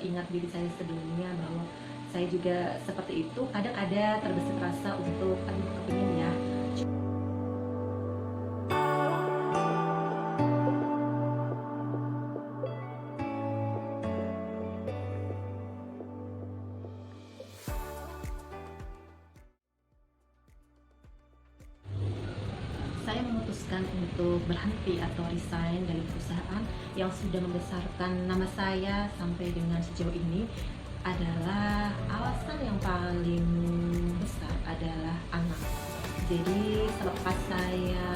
ingat diri saya sebelumnya bahwa saya juga seperti itu. Kadang ada terbesit rasa untuk aduh kepingin ya. Saya memutuskan untuk berhenti atau resign dari perusahaan yang sudah membesarkan nama saya sampai dengan sejauh ini adalah alasan yang paling besar adalah anak. Jadi selepas saya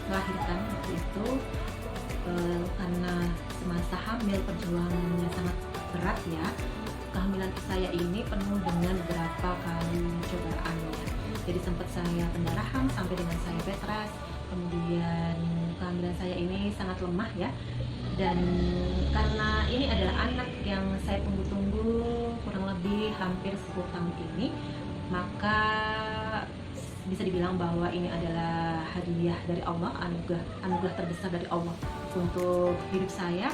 melahirkan waktu itu, karena semasa hamil perjuangannya sangat berat ya. Kehamilan saya ini penuh dengan beberapa kali cobaannya. Jadi sempat saya pendarahan sampai dengan saya bed rest. Kemudian kehamilan saya ini sangat lemah ya. Dan karena ini adalah anak yang saya tunggu-tunggu kurang lebih hampir 10 tahun ini, maka bisa dibilang bahwa ini adalah hadiah dari Allah, anugerah terbesar dari Allah untuk hidup saya.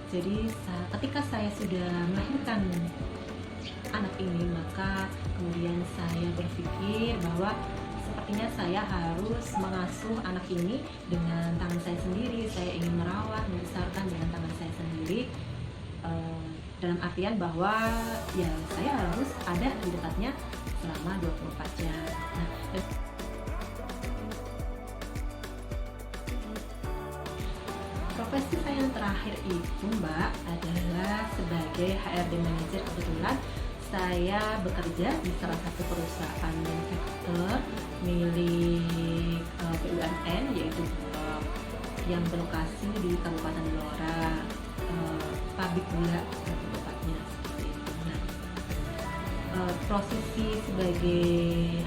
Jadi ketika saya sudah melahirkan anak ini, maka kemudian saya berpikir bahwa sepertinya saya harus mengasuh anak ini dengan tangan saya sendiri. Saya ingin merawat, membesarkan dengan tangan saya sendiri, dalam artian bahwa ya saya harus ada di dekatnya selama 24 jam. Nah, profesi saya yang terakhir itu Mbak adalah sebagai HRD Manager. Kebetulan saya bekerja di salah satu perusahaan manufaktur milik BUMN, yaitu yang berlokasi di Kabupaten Blora, pabrik gula tepatnya seperti itu. Nah, posisi sebagai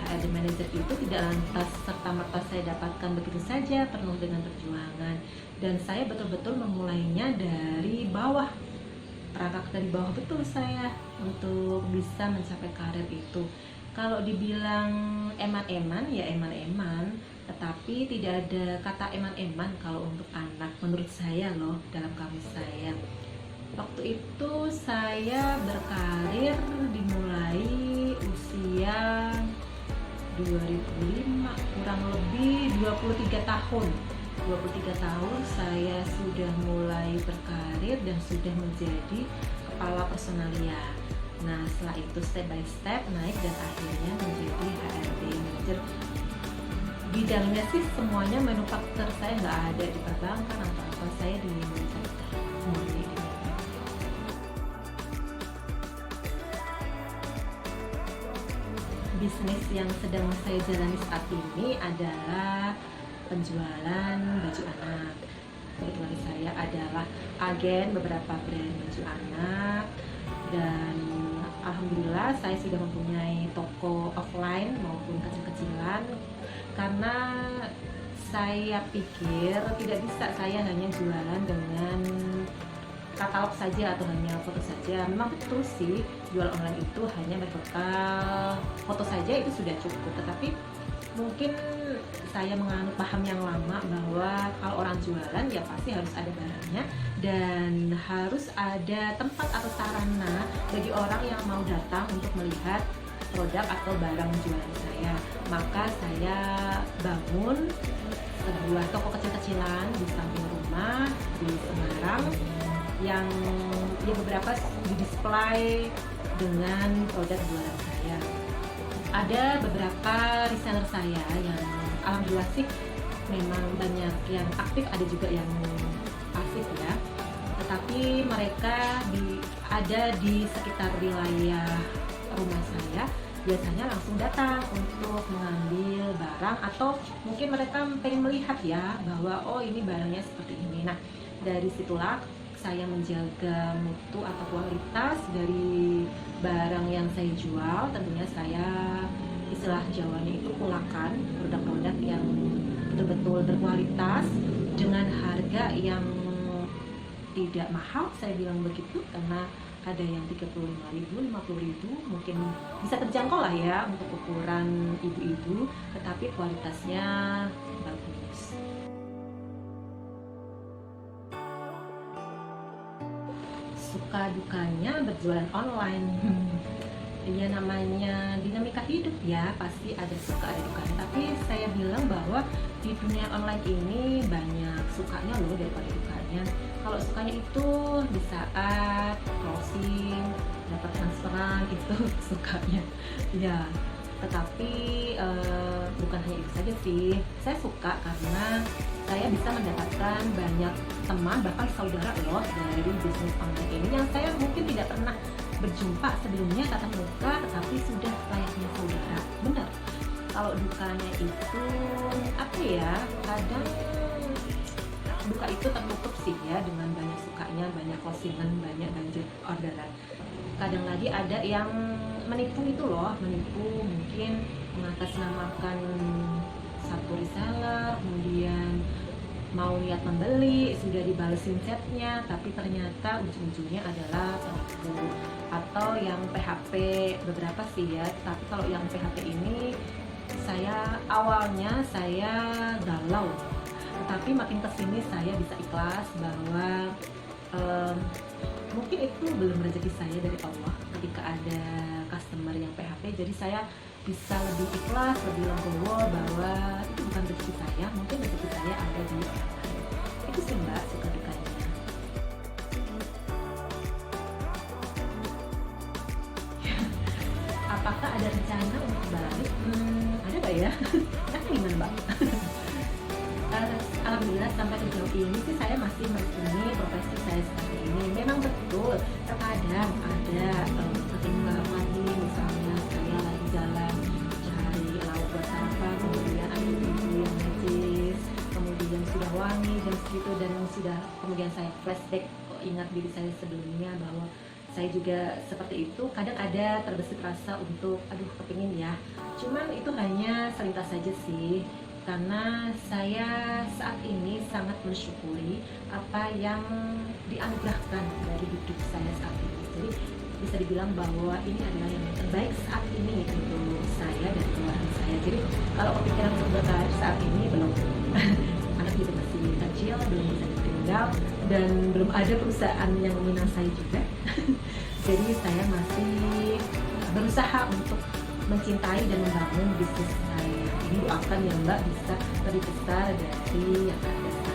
HRD Manager itu tidak lantas serta-merta saya dapatkan begitu saja, penuh dengan perjuangan, dan saya betul-betul memulainya dari bawah, perangkat dari bawah betul saya untuk bisa mencapai karir itu. Kalau dibilang eman-eman ya eman-eman, tetapi tidak ada kata eman-eman kalau untuk anak menurut saya loh, dalam kamus saya. Waktu itu saya berkarir dimulai usia 2005, kurang lebih 23 tahun. 23 tahun saya sudah mulai berkarir dan sudah menjadi kepala personalia. Nah, setelah itu step by step naik dan akhirnya menjadi HRD Manager. Bidangnya sih semuanya manufaktur, saya nggak ada di perbankan atau apa, saya di manufaktur murni. Bisnis yang sedang saya jalani saat ini adalah penjualan baju anak. Kebetulan saya adalah agen beberapa brand baju anak, dan alhamdulillah saya sudah mempunyai toko offline maupun kecil-kecilan, karena saya pikir tidak bisa saya hanya jualan dengan katalog saja atau hanya foto saja. Memang betul sih, jual online itu hanya berbekal foto saja itu sudah cukup, tetapi mungkin saya menganut paham yang lama bahwa kalau orang jualan ya pasti harus ada barangnya dan harus ada tempat atau sarana bagi orang yang mau datang untuk melihat produk atau barang jualan saya. Maka saya bangun sebuah toko kecil-kecilan di samping rumah di Semarang yang ya beberapa di-display dengan produk jualan saya. Ada beberapa reseller saya yang alhamdulillah sih memang banyak yang aktif, ada juga yang pasif ya. Tetapi mereka ada di sekitar wilayah rumah saya, biasanya langsung datang untuk mengambil barang, atau mungkin mereka pengen melihat ya bahwa oh ini barangnya seperti ini. Nah, dari situlah saya menjaga mutu atau kualitas dari barang yang saya jual. Tentunya saya istilah Jawanya itu kulakan produk-produk yang betul-betul berkualitas dengan harga yang tidak mahal, saya bilang begitu, karena ada yang 35.000, 50.000, mungkin bisa terjangkau lah ya untuk ukuran ibu-ibu, tetapi kualitasnya bagus. suka dukanya berjualan online. Ya namanya dinamika hidup ya, pasti ada suka ada dukanya. Tapi saya bilang bahwa di dunia online ini banyak sukanya loh daripada dukanya. Kalau sukanya itu di saat closing, dapat transferan itu sukanya. Ya, tetapi bukan hanya itu saja sih. Saya suka karena saya bisa mendapatkan banyak teman, bahkan saudara loh dari bisnis online ini yang saya mungkin tidak pernah berjumpa sebelumnya tatap muka, tetapi sudah layaknya saudara. Benar. Kalau dukanya itu apa ya? Kadang duka itu tertutup sih ya dengan banyak sukanya, banyak closingan, banyak banjir orderan. Kadang lagi ada yang menipu itu loh, menipu mungkin mengatasnamakan satu reseller, kemudian mau niat membeli, sudah dibalesin chatnya, tapi ternyata ujung-ujungnya adalah penipu. Atau yang PHP beberapa sih ya, tapi kalau yang PHP ini awalnya saya galau, tetapi makin kesini saya bisa ikhlas bahwa mungkin itu belum rezeki saya dari Allah ketika ada customer yang PHP, jadi saya bisa lebih ikhlas, lebih legowo bahwa itu bukan rezeki saya, mungkin rezeki saya ada di orang lain. Itu sih mbak suka dukanya. Apakah ada rencana untuk balik? Ada nggak ya? Nah, gimana mbak? Alhamdulillah sampai sejauh ini sih saya masih merestui profesi saya seperti ini. Memang betul terkadang ada ketinggalan misalnya saya lagi jalan cari lauk buat sarapan, kemudian ada ibu yang najis, kemudian sudah wangi jam segitu dan sudah kemudian saya flashback ingat diri saya sebelumnya bahwa saya juga seperti itu. Kadang ada terbesit rasa untuk aduh kepingin ya, cuman itu hanya selintas saja sih, karena saya saat ini sangat mensyukuri apa yang dianugerahkan dari hidup saya saat ini. Jadi bisa dibilang bahwa ini adalah yang terbaik saat ini untuk saya dan keluarga saya. Jadi kalau kepikiran untuk berkarir saat ini belum, anak juga masih kecil, belum bisa ditinggal, dan belum ada perusahaan yang meminang saya juga. Jadi saya masih berusaha untuk mencintai dan membangun bisnis saya. Ini doakan ya mbak bisa lebih besar dari yang ada.